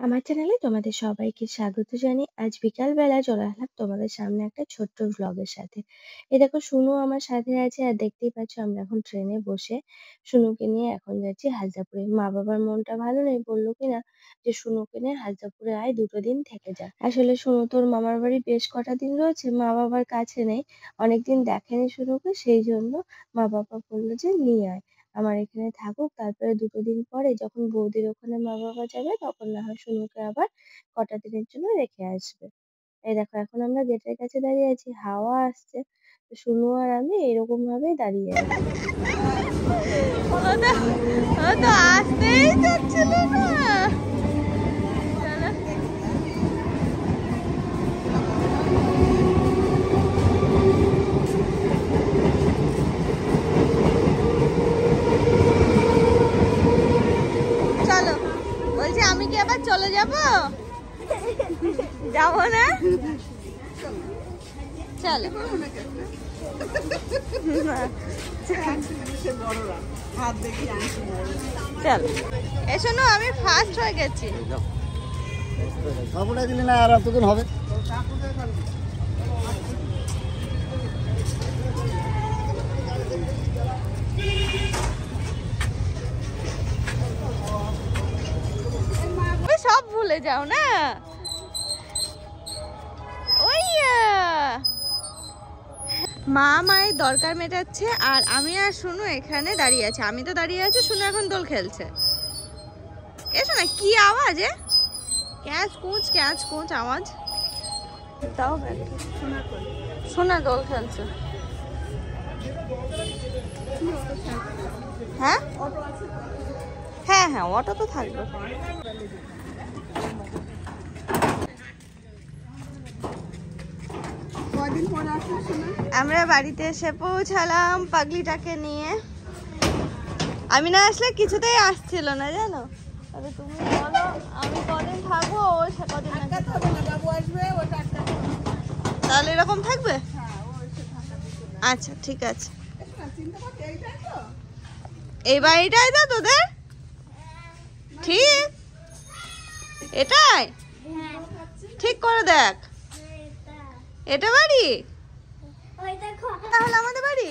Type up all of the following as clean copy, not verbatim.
আমার চ্যানেলে তোমাদের সবাইকে স্বাগত জানিয়ে আজ বিকালবেলা চলে আসলাম তোমাদের সামনে একটা ছোট্ট ভ্লগের সাথে। এই দেখো সুনু আমার সাথে আছে আর দেখতেই পাচ্ছ আমরা এখন ট্রেনে বসে সুনুকে নিয়ে এখন যাচ্ছি হালদাপুরে। মা বাবার মনটা ভালো নেই, বললো কিনা যে সুনুকে নিয়ে হালদাপুরে আয়, 2 দিন থেকে যা। আসলে সুনু তোর মামার বাড়ি বেশ কটা দিন রয়েছে, মা বাবার কাছে নেই, অনেকদিন দেখেনি সুনুকে, সেই জন্য মা বাবা বললো যে নিয়ে আয়, আমার এখানে থাকুক, তারপরে 2 দিন পরে যখন বৌদির ওখানে মা বাবা যাবে তখন না হয় সুনুকে আবার কটা দিনের জন্য রেখে আসবে। এই দেখো এখন আমরা গেটের কাছে দাঁড়িয়ে আছি, হাওয়া আসছে, তো সুনু আর আমি এরকম ভাবেই দাঁড়িয়ে আছি। ও তো আসতেই চাচ্ছিল না। চলো, বলছি আমি কি আবার চলে যাব? যাবো না, চলো। চলো এসো না, আমি ফার্স্ট হয়ে গেছি। কাপড়টা দিলে না আর এতদিন হবে। সব ভুলে যাও না। ওই মা মায়ের দরকার মেটাচ্ছে আর আমি আর শুনু এখানে দাঁড়িয়ে আছে। আমি তো দাঁড়িয়ে আছি, শুনু এখন দোল খেলছে। এসো না, কি আওয়াজ? ক্যাচ কুচ আওয়াজ তাও। শোনা দোল খেলছে। হ্যাঁ হ্যাঁ হ্যাঁ, অটো তো থাকবে। আমরা বাড়িতে এসে পৌঁছালাম পাগলিটাকে নিয়ে। আমি না আসলে কিছুতেই আসছিল না, জানো। তবে তুমি বলো আমি কদিন থাকবো, ও সে কদিন তাহলে এরকম থাকবে। আচ্ছা ঠিক আছে। এই বাড়িটাই তো তোদের? ঠিক এটাই ঠিক করে দেখ। এটা বাড়ি, তাহলে আমাদের বাড়ি।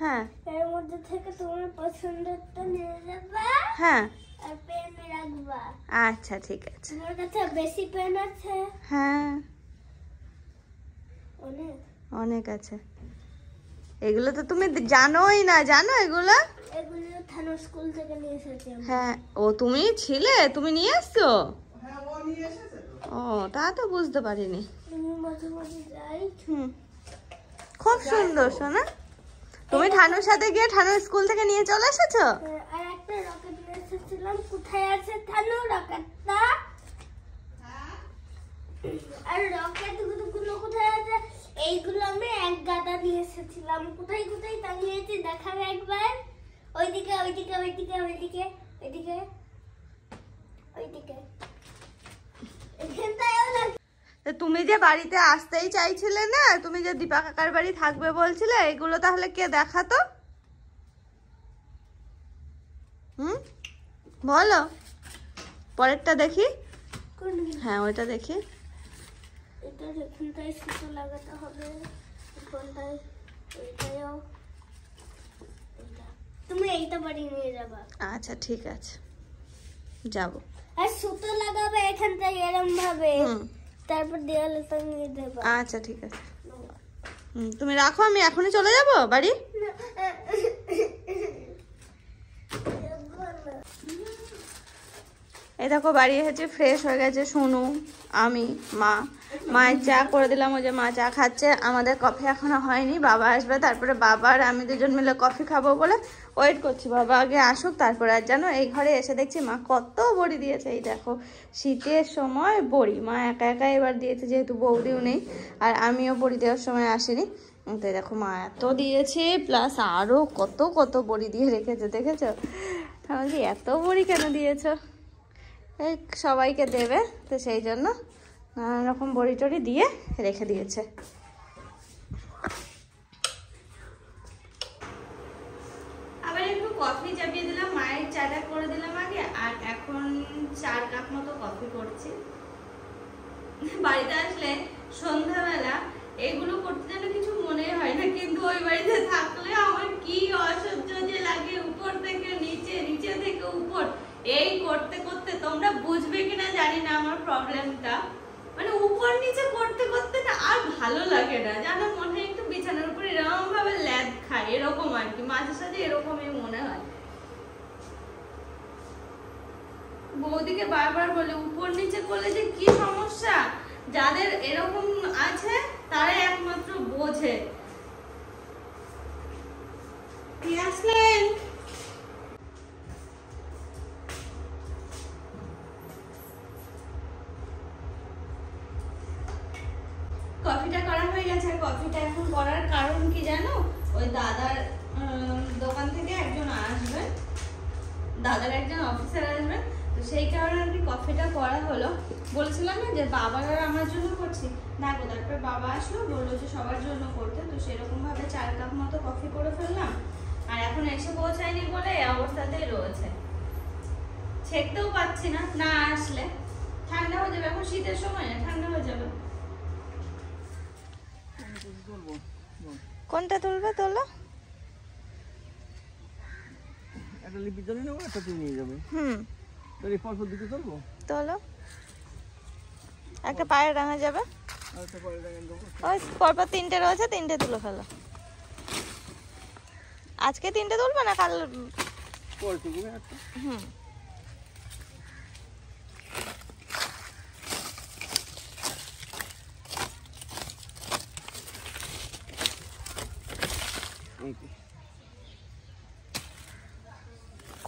হ্যাঁ, এর মধ্যে থেকে তোমার পছন্দেরটা নিয়ে যাবে। হ্যাঁ আর পেন রাখবা। আচ্ছা ঠিক আছে। তোমার কাছে বেশি পেন আছে? হ্যাঁ অনেক অনেক আছে। এগুলো তো তুমি জানোই না, জানো এগুলো? এগুলো থানা স্কুল থেকে নিয়ে এসেছি আমি। হ্যাঁ, ও তুমি ছিলে, তুমি নিয়ে আসছো? ও তা তো বুঝতে পারিনি। আমি মাঝে মাঝে যাই। খুব সুন্দর সোনা। তুমি ঠানুর সাথে গিয়ে ঠানুর স্কুল থেকে নিয়ে চলে এসেছো? আর একটা রকেট নিয়ে এসেছিলাম। কোথায় আছে থানু রকেটটা? আর রকেট গুলো কোথায় আছে? এইগুলো আমি এক গাদা নিয়ে এসেছিলাম। কোথায় কোথায় টাঙিয়েছি দেখাবে একবার? ওইদিকে ওইদিকে ওইদিকে ওইদিকে ওইদিকে ওইদিকে এখানটায়ও না। তুমি যে বাড়িতে আসতেই চাইছিলে না, তুমি যে দীপা কাকার বাড়ি থাকবে বলছিলে, এগুলো তাহলে কে দেখাতো? বলো, পরেরটা দেখি। হ্যাঁ ওইটা দেখি। এটা এখানটায় সুতো লাগাতে হবে, এখানটায় এইটাও। তুমি এইটা বাড়ি নিয়ে যাবা। আচ্ছা ঠিক আছে, যাবো। আর সুতো লাগাবে এখানটায় এরকম ভাবে, তারপর দেওয়ালে টাঙিয়ে দেবা। আচ্ছা ঠিক আছে। তুমি রাখো, আমি এখনই চলে যাব বাড়ি। এই দেখো বাড়ি এসেছে, ফ্রেশ হয়ে গেছে শুনু, আমি, মায়ের চা করে দিলাম। ওই যে মা চা খাচ্ছে, আমাদের কফি এখনো হয়নি, বাবা আসবে, তারপরে বাবা আর আমি দুজন মিলে কফি খাবো বলে ওয়েট করছি। বাবা আগে আসুক তারপরে। আর জানো এই ঘরে এসে দেখছি মা কত বড়ি দিয়েছে। এই দেখো শীতের সময় বড়ি মা একা একা এবার দিয়েছে, যেহেতু বৌদিও নেই আর আমিও বড়ি দেওয়ার সময় আসিনি। তো দেখো মা এত দিয়েছে, প্লাস আরও কত কত বড়ি দিয়ে রেখেছে, দেখেছো? বলছি এত বড়ি কেন দিয়েছো? সবাইকে দেবে তো সেই জন্য নানান রকম বড়ি টড়ি দিয়ে রেখে দিয়েছে। 4 কাপ মতো কফি করছি। বাড়িতে আসলে সন্ধ্যাবেলা এগুলো করতে যেন কিছু মনে হয় না, কিন্তু ওই বাড়িতে থাকলে আমার কি অসহ্য যে লাগে, উপর থেকে নিচে, নিচে থেকে উপর, এই করতে করতে তোমরা বুঝবে কিনা জানি না আমার প্রবলেমটা, মানে উপর নিচে করতে করতে না আর ভালো লাগে না জানো, মনে হয় একটু বিছানার উপর এরকম ভাবে ল্যাদ খায়, এরকম আর কি, মাঝে সাঝে এরকমই মনে হয়। বৌদিকে বারবার বলে উপর নিচে করলে যে কি সমস্যা, যাদের এরকম আছে তারাই একমাত্র বোঝে। কি আসলেন? কফিটা করা হয়ে গেছে। কফিটা এখন করার কারণ কি জানো, ওই দাদার দোকান থেকে একজন আসবে, দাদার একজন অফিসার আসবে, তো সেই কারণে আর কি কফিটা করা হলো। বলছিলাম না যে বাবার আর আমার জন্য করছি, দেখো তারপর বাবা আসলো, বললো যে সবার জন্য করতে, তো সেরকম ভাবে 4 কাপ মতো কফি করে ফেললাম। আর এখন এসে পৌঁছায়নি বলে এই অবস্থাতেই রয়েছে, ছেঁকতেও পাচ্ছি না, না আসলে ঠান্ডা হয়ে যাবে, এখন শীতের সময় না, ঠান্ডা হয়ে যাবে। কোনটা তুলবে? তোলো। একটা লিপি জলে নেবো, একটা তুই নিয়ে যাবে। তোর এই পরপর দিকে তুলবো। তোলো, একটা পায়ে রাঙা যাবে, আর একটা পরে রাখেন দেবো। ওই পরপর 3টে রয়েছে, 3টে তুলে ফেলো। আজকে 3টে তুলবে না কাল? পরে তুলবে একটা।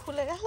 খুলে গেল।